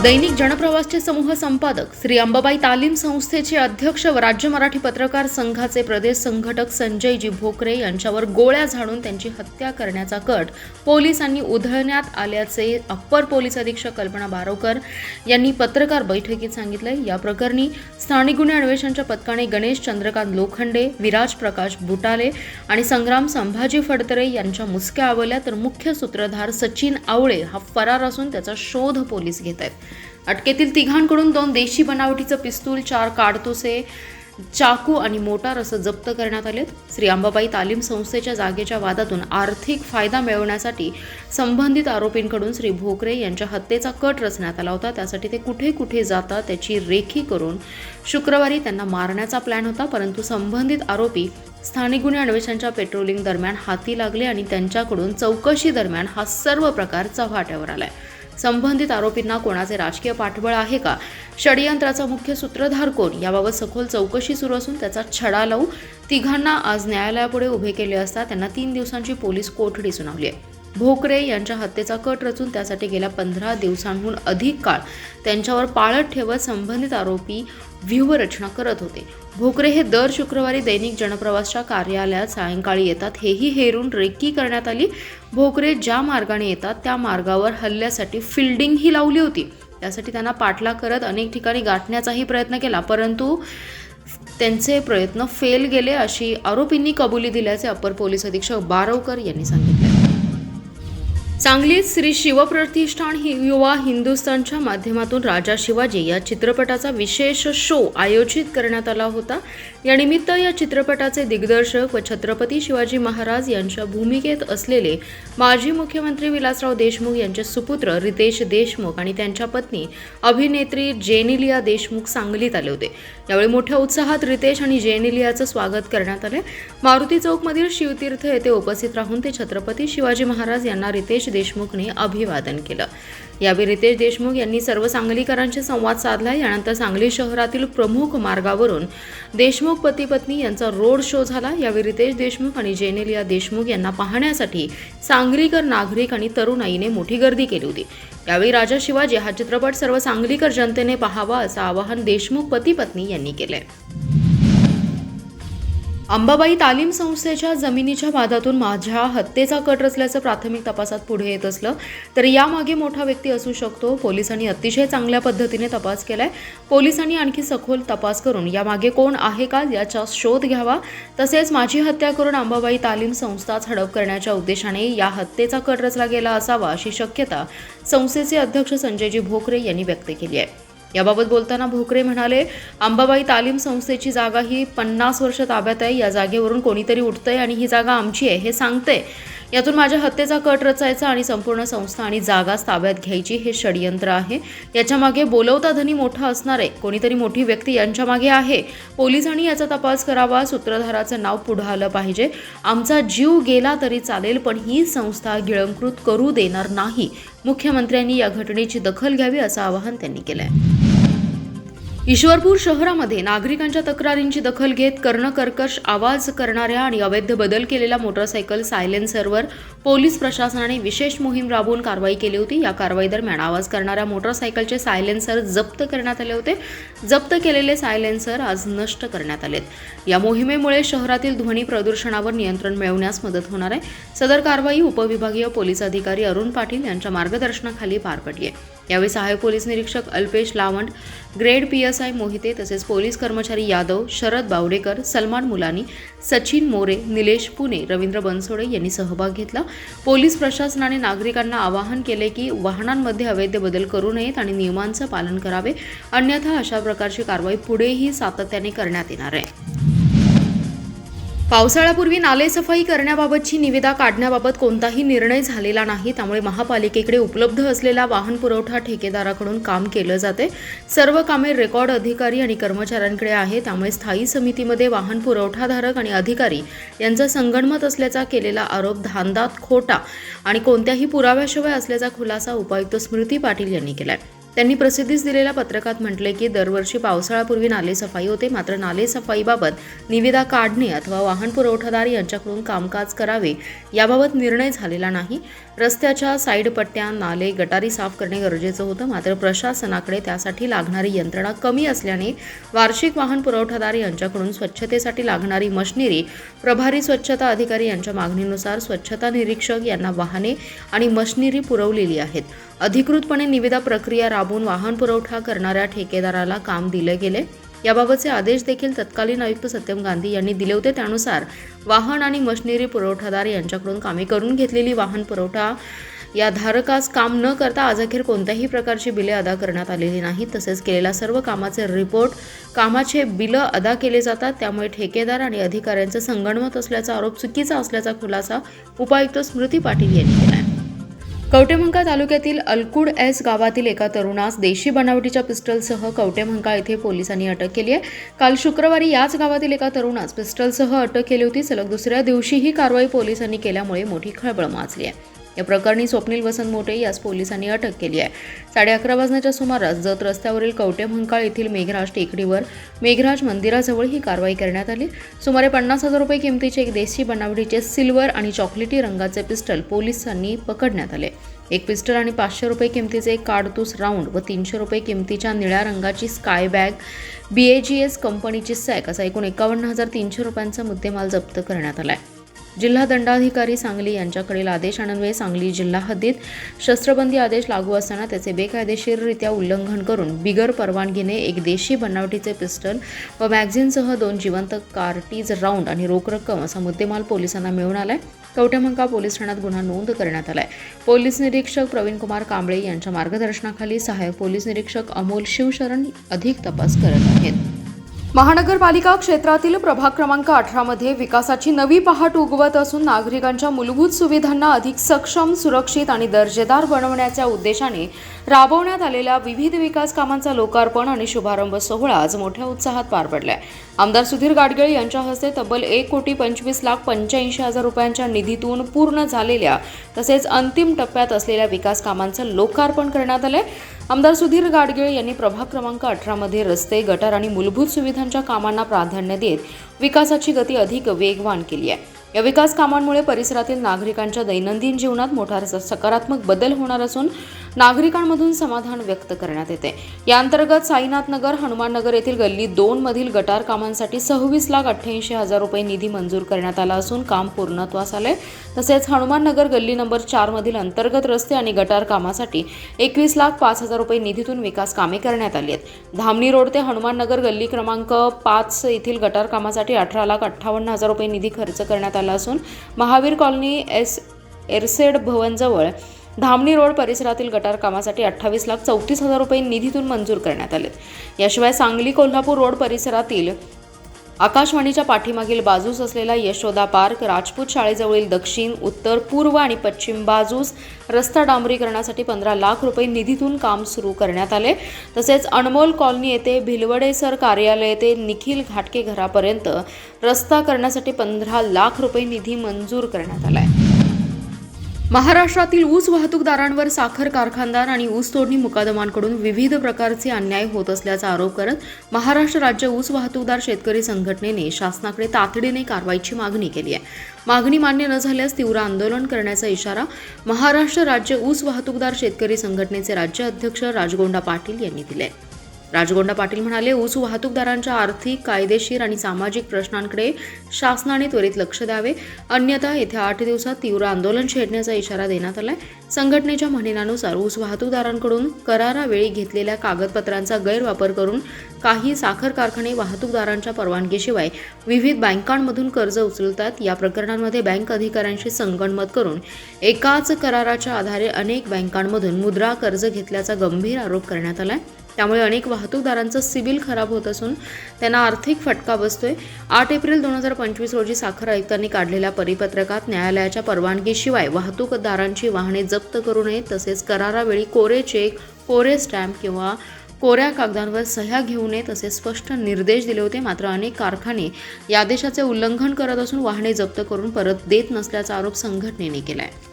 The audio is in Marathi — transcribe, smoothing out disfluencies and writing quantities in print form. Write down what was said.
दैनिक जनप्रवासचे समूह संपादक श्री अंबाबाई तालीम संस्थेचे अध्यक्ष व राज्य मराठी पत्रकार संघाचे प्रदेश संघटक संजयजी भोकरे यांच्यावर गोळ्या झाडून त्यांची हत्या करण्याचा कट पोलिसांनी उधळण्यात आल्याचे अप्पर पोलीस अधीक्षक कल्पना बारोकर यांनी पत्रकार बैठकीत सांगितले। या प्रकरणी स्थानिक गुन्हे अन्वेषणच्या पथकाने गणेश चंद्रकांत लोखंडे, विराज प्रकाश बुटाले आणि संग्राम संभाजी फडतरे यांच्या मुसक्या आवळल्या, तर मुख्य सूत्रधार सचिन आवळे हा फरार असून त्याचा शोध पोलीस घेत आहेत। अटकेतील तिघांकडून 2 देशी बनावटीचं पिस्तूल, 4 काडतुसे, चाकू आणि मोटार असं जप्त करण्यात आले। श्री अंबाबाई तालीम संस्थेच्या जागेच्या वादातून आर्थिक फायदा मिळवण्यासाठी संबंधित आरोपींकडून श्री भोकरे यांच्या हत्येचा कट रचण्यात आला होता। त्यासाठी ते कुठे कुठे जातात त्याची रेखी करून शुक्रवारी त्यांना मारण्याचा प्लॅन होता, परंतु संबंधित आरोपी स्थानिक गुन्हे अन्वेषणच्या पेट्रोलिंग दरम्यान हाती लागले आणि त्यांच्याकडून चौकशी दरम्यान हा सर्व प्रकार चव्हाट्यावर आलाय। संबंधित आरोपींना कोणाचे राजकीय पाठबळ आहे का, षडयंत्राचा मुख्य सूत्रधार कोण याबाबत सखोल चौकशी सुरू असून त्याचा छडा लावून तिघांना आज न्यायालयापुढे उभे केले असता त्यांना 3 दिवसांची पोलीस कोठडी सुनावली आहे। भोकरे यांच्या हत्येचा कट रचून त्यासाठी गेल्या 15 दिवसांहून अधिक काळ त्यांच्यावर पाळत ठेवत संबंधित आरोपी व्यूहरचना करत होते। भोकरे हे दर शुक्रवारी दैनिक जनप्रवासच्या कार्यालयात सायंकाळी येतात, हेही हेरून रेकी करण्यात आली। भोकरे ज्या मार्गाने येतात त्या मार्गावर हल्ल्यासाठी फिल्डिंगही लावली होती। त्यासाठी त्यांना पाठलाग करत अनेक ठिकाणी गाठण्याचाही प्रयत्न केला, परंतु त्यांचे प्रयत्न फेल गेले अशी आरोपींनी कबुली दिल्याचे अप्पर पोलीस अधीक्षक बारोकर यांनी सांगितले। सांगलीत श्री शिवप्रतिष्ठान युवा हिंदुस्थानच्या माध्यमातून राजा शिवाजी या चित्रपटाचा विशेष शो आयोजित करण्यात आला होता। या निमित्त या चित्रपटाचे दिग्दर्शक व छत्रपती शिवाजी महाराज यांच्या भूमिकेत असलेले माजी मुख्यमंत्री विलासराव देशमुख यांचे सुपुत्र रितेश देशमुख आणि त्यांच्या पत्नी अभिनेत्री जेनेलिया देशमुख सांगलीत आले होते। यावेळी मोठ्या उत्साहात रितेश आणि जेनेलियाचं स्वागत करण्यात आले। मारुती चौकमधील शिवतीर्थ येथे उपस्थित राहून ते छत्रपती शिवाजी महाराज यांना रितेश देशमुखने अभिवादन केलं। यावेळी रितेश देशमुख यांनी सर्व सांगलीकरांशी संवाद साधला। यानंतर सांगली शहरातील प्रमुख मार्गावरून देशमुख पती पत्नी यांचा रोड शो झाला। यावेळी रितेश देशमुख आणि जेनेलिया देशमुख यांना पाहण्यासाठी सांगलीकर नागरिक आणि तरुणाईने मोठी गर्दी केली होती। यावेळी राजा शिवाजी हा चित्रपट सर्व सांगलीकर जनतेने पाहावा असं आवाहन देशमुख पती पत्नी यांनी केले। अंबाबाई तालीम संस्थेच्या जमिनीच्या वादातून माझ्या हत्येचा कट रचल्याचं प्राथमिक तपासात पुढे येत असलं तर यामागे मोठा व्यक्ती असू शकतो। पोलिसांनी अतिशय चांगल्या पद्धतीने तपास केलाय। पोलिसांनी आणखी सखोल तपास करून यामागे कोण आहे का याचा शोध घ्यावा, तसेच माझी हत्या करून अंबाबाई तालीम संस्थाच हडप करण्याच्या उद्देशाने या हत्येचा कट रचला गेला असावा अशी शक्यता संस्थेचे अध्यक्ष संजयजी भोकरे यांनी व्यक्त केली आहे। याबाबत बोलताना भोकरे म्हणाले, अंबाबाई तालीम संस्थेची जागा ही 50 वर्ष ताब्यात आहे। या जागेवरून कोणीतरी उठतंय आणि ही जागा आमची आहे हे सांगते। यातून माझ्या हत्येचा कट रचायचा आणि संपूर्ण संस्था आणि जागाच ताब्यात घ्यायची हे षडयंत्र आहे। याच्या मागे बोलवता धनी मोठा असणार आहे, कोणीतरी मोठी व्यक्ती यांच्या मागे आहे। पोलिसांनी याचा तपास करावा, सूत्रधाराचं नाव पुढे आलं पाहिजे। आमचा जीव गेला तरी चालेल, पण ही संस्था गिळंकृत करू देणार नाही। मुख्यमंत्र्यांनी या घटनेची दखल घ्यावी असं आवाहन त्यांनी केलंय। ईश्वरपूर शहरामध्ये नागरिकांच्या तक्रारींची दखल घेत कर्णकर्कश आवाज करणाऱ्या आणि अवैध बदल केलेल्या मोटरसायकल सायलेन्सरवर पोलीस प्रशासनाने विशेष मोहीम राबवून कारवाई केली होती। या कारवाई दरम्यान आवाज करणाऱ्या मोटरसायकलचे सायलेन्सर जप्त करण्यात आले होते। जप्त केलेले सायलेन्सर आज नष्ट करण्यात आलेत। या मोहिमेमुळे शहरातील ध्वनी प्रदूषणावर नियंत्रण मिळवण्यास मदत होणार आहे। सदर कारवाई उपविभागीय पोलीस अधिकारी अरुण पाटील यांच्या मार्गदर्शनाखाली पार पडली आहे। यावेळी सहाय्यक पोलीस निरीक्षक अल्पेश लावंड, ग्रेड PSI मोहिते तसेच पोलीस कर्मचारी यादव, शरद बावडेकर, सलमान मुलानी, सचिन मोरे, निलेश पुणे, रवींद्र बनसोडे यांनी सहभाग घेतला। पोलीस प्रशासनाने नागरिकांना आवाहन केले की वाहनांमध्ये अवैध बदल करू नयेत आणि नियमांचं पालन करावे, अन्यथा अशा प्रकारची कारवाई पुढेही सातत्याने करण्यात येणार आहे। पावसाळ्यापूर्वी नालेसफाई करण्याबाबतची निविदा काढण्याबाबत कोणताही निर्णय झालेला नाही, त्यामुळे महापालिकेकडे उपलब्ध असलेल्या वाहन पुरवठा ठेकेदाराकडून काम केलं जाते। सर्व कामे रेकॉर्ड अधिकारी आणि कर्मचाऱ्यांकडे आहे, त्यामुळे स्थायी समितीमध्ये वाहन पुरवठाधारक आणि अधिकारी यांचा संगनमत असल्याचा केलेला आरोप धांदात खोटा आणि कोणत्याही पुराव्याशिवाय असल्याचा खुलासा उपायुक्त स्मृती पाटील यांनी केलाय। त्यांनी प्रसिद्धीस दिलेल्या पत्रकात म्हटले की दरवर्षी पावसाळ्यापूर्वी नाले सफाई होते, मात्र नाले सफाईबाबत निविदा काढणे अथवा वाहन पुरवठादार यांच्याकडून कामकाज करावे याबाबत निर्णय झालेला नाही. रस्त्याच्या साईड पट्ट्या, नाले, गटारी साफ करणे गरजेचं होतं, मात्र प्रशासनाकडे त्यासाठी लागणारी यंत्रणा कमी असल्याने वार्षिक वाहन पुरवठादार यांच्याकडून स्वच्छतेसाठी लागणारी मशिनरी प्रभारी स्वच्छता अधिकारी यांच्या मागणीनुसार स्वच्छता निरीक्षक यांना वाहने आणि मशिनरी पुरवलेली आहेत. अधिकृतपणे निविदा प्रक्रिया राबवून वाहन पुरवठा करणाऱ्या ठेकेदाराला काम दिले गेले. याबाबतचे आदेश देखील तत्कालीन आयुक्त सत्यम गांधी यांनी दिले होते. त्यानुसार वाहन आणि मशिनरी पुरवठादार यांच्याकडून कामे करून घेतलेली वाहन पुरवठा या धारकास काम न करता आजअखेर कोणत्याही प्रकारची बिले अदा करण्यात आलेली नाहीत. तसेच केलेल्या सर्व कामाचे रिपोर्ट, कामाचे बिलं अदा केले जातात. त्यामुळे ठेकेदार आणि अधिकाऱ्यांचे संगनमत असल्याचा आरोप चुकीचा असल्याचा खुलासा उपायुक्त स्मृती पाटील यांनी केला आहे. कवटेमंका तालुक्यातील अलकुड एस गावातील एका तरुणास देशी बनावटीच्या पिस्टलसह कवटेमंका येथे पोलिसांनी अटक केली आहे. काल शुक्रवारी याच गावातील एका तरुणास पिस्टलसह अटक केली होती. सलग दुसऱ्या दिवशी ही कारवाई पोलिसांनी केल्यामुळे मोठी खळबळ माजली आहे. या प्रकरणी स्वप्नील वसंत मोठे यास पोलिसांनी अटक केली आहे. 11:30 वाजण्याच्या सुमारास जत रस्त्यावरील कवटेमंकाळ येथील मेघराज टेकडीवर मेघराज मंदिराजवळ ही कारवाई करण्यात आली. सुमारे 50,000 रुपये किमतीचे एक देशी बनावटीचे सिल्वर आणि चॉकलेटी रंगाचे पिस्टल पोलिसांनी पकडण्यात आले. एक पिस्टल आणि 500 रुपये किमतीचे एक काडतूस राऊंड व 300 रुपये किमतीच्या निळ्या रंगाची स्काय बॅग, BAGS कंपनीची सॅक असा एकूण 51,300 रुपयांचा मुद्देमाल जप्त करण्यात आला आहे. जिल्हा दंडाधिकारी सांगली यांच्याकडील आदेशान्वये सांगली जिल्हा हद्दीत शस्त्रबंदी आदेश लागू असताना त्याचे बेकायदेशीररित्या उल्लंघन करून बिगर परवानगीने एक देशी बनावटीचे पिस्टल व मॅगझिनसह 2 जिवंत कार्टीज राऊंड आणि रोख रक्कम असा मुद्देमाल पोलिसांना मिळून आलाय. कवटेमंका पोलीस ठाण्यात गुन्हा नोंद करण्यात आलाय. पोलीस निरीक्षक प्रवीणकुमार कांबळे यांच्या मार्गदर्शनाखाली सहाय्यक पोलीस निरीक्षक अमोल शिवशरण अधिक तपास करत आहेत. महानगरपालिका क्षेत्रातील प्रभाग क्रमांक 18 मध्ये विकासाची नवी पहाट उगवत असून नागरिकांच्या मूलभूत सुविधांना अधिक सक्षम, सुरक्षित आणि दर्जेदार बनवण्याच्या उद्देशाने राबवण्यात आलेल्या विविध विकास कामांचा लोकार्पण आणि शुभारंभ सोहळा आज मोठ्या उत्साहात पार पडलाय. आमदार सुधीर गाडगीळ यांच्या हस्ते तब्बल 1,25,85,000 रुपयांच्या निधीतून पूर्ण झालेल्या तसेच अंतिम टप्प्यात असलेल्या विकास कामांचं लोकार्पण करण्यात आलंय. आमदार सुधीर गाडगीळ यांनी प्रभाग क्रमांक 18 मध्ये रस्ते, गटार आणि मूलभूत सुविधांच्या कामांना प्राधान्य देत विकासाची गती अधिक वेगवान केली आहे. या विकास कामांमुळे परिसरातील नागरिकांच्या दैनंदिन जीवनात मोठा सकारात्मक बदल होणार असून नागरिकांमधून समाधान व्यक्त करण्यात येते. या अंतर्गत साईनाथ नगर, हनुमान नगर येथील गल्ली 2 मधील गटार कामांसाठी 26,88,000 रुपये निधी मंजूर करण्यात आला असून काम पूर्णत्वास आले. तसेच हनुमान नगर गल्ली नंबर 4 मधील अंतर्गत रस्ते आणि गटार कामासाठी 21,05,000 रुपये निधीतून विकास कामे करण्यात आली आहेत. धामणी रोड ते हनुमान नगर गल्ली क्रमांक 5 येथील गटार कामासाठी 18,58,000 रुपये निधी खर्च करण्यात आला असून महावीर कॉलनी एरसेड भवनजवळ धामणी रोड परिसरातील गटार कामासाठी 28,34,000 रुपये निधीतून मंजूर करण्यात आले. याशिवाय सांगली कोल्हापूर रोड परिसरातील आकाशवाणीच्या पाठीमागील बाजूस असलेला यशोदा पार्क, राजपूत शाळेजवळील दक्षिण, उत्तर, पूर्व आणि पश्चिम बाजूस रस्ता डांबरीकरणासाठी 15 लाख रुपये निधीतून काम सुरू करण्यात आले. तसेच अनमोल कॉलनी येथे भिलवडे सर कार्यालय येथे निखिल घाटके घरापर्यंत रस्ता करण्यासाठी 15 लाख रुपये निधी मंजूर करण्यात आला आहे. महाराष्ट्रातील ऊस वाहतूकदारांवर साखर कारखानदार आणि ऊस तोडणी मुकादमांकडून विविध प्रकारचे अन्याय होत असल्याचा आरोप करत महाराष्ट्र राज्य ऊस वाहतूकदार शेतकरी संघटनेने शासनाकडे तातडीने कारवाईची मागणी केली आहे. मागणी मान्य न झाल्यास तीव्र आंदोलन करण्याचा इशारा महाराष्ट्र राज्य ऊस वाहतूकदार शेतकरी संघटनेचे राज्य अध्यक्ष राजगोंडा पाटील यांनी दिले. राजगोंडा पाटील म्हणाले, ऊस वाहतूकदारांच्या आर्थिक, कायदेशीर आणि सामाजिक प्रश्नांकडे शासनाने त्वरित लक्ष द्यावे, अन्यथा येत्या 8 दिवसात तीव्र आंदोलन छेडण्याचा इशारा देण्यात आलाय. संघटनेच्या म्हणण्यानुसार ऊस वाहतूकदारांकडून करारावेळी घेतलेल्या कागदपत्रांचा गैरवापर करून काही साखर कारखाने वाहतूकदारांच्या परवानगीशिवाय विविध बँकांमधून कर्ज उचलतात. या प्रकरणांमध्ये बँक अधिकाऱ्यांशी संगनमत करून एकाच कराराच्या आधारे अनेक बँकांमधून मुद्रा कर्ज घेतल्याचा गंभीर आरोप करण्यात आलाय. त्यामुळे अनेक वाहतूकदारांचं सिबिल खराब होत असून त्यांना आर्थिक फटका बसतोय. 8 एप्रिल 2025 रोजी साखर आयुक्तांनी काढलेल्या परिपत्रकात न्यायालयाच्या परवानगीशिवाय वाहतूकदारांची वाहने जप्त करू नयेत, तसेच करारावेळी कोरे चेक, कोरे स्टॅम्प किंवा कोऱ्या कागदांवर सह्या घेऊ नयेत असे स्पष्ट निर्देश दिले होते. मात्र अनेक कारखाने या आदेशाचे उल्लंघन करत असून वाहने जप्त करून परत देत नसल्याचा आरोप संघटनेने केला आहे.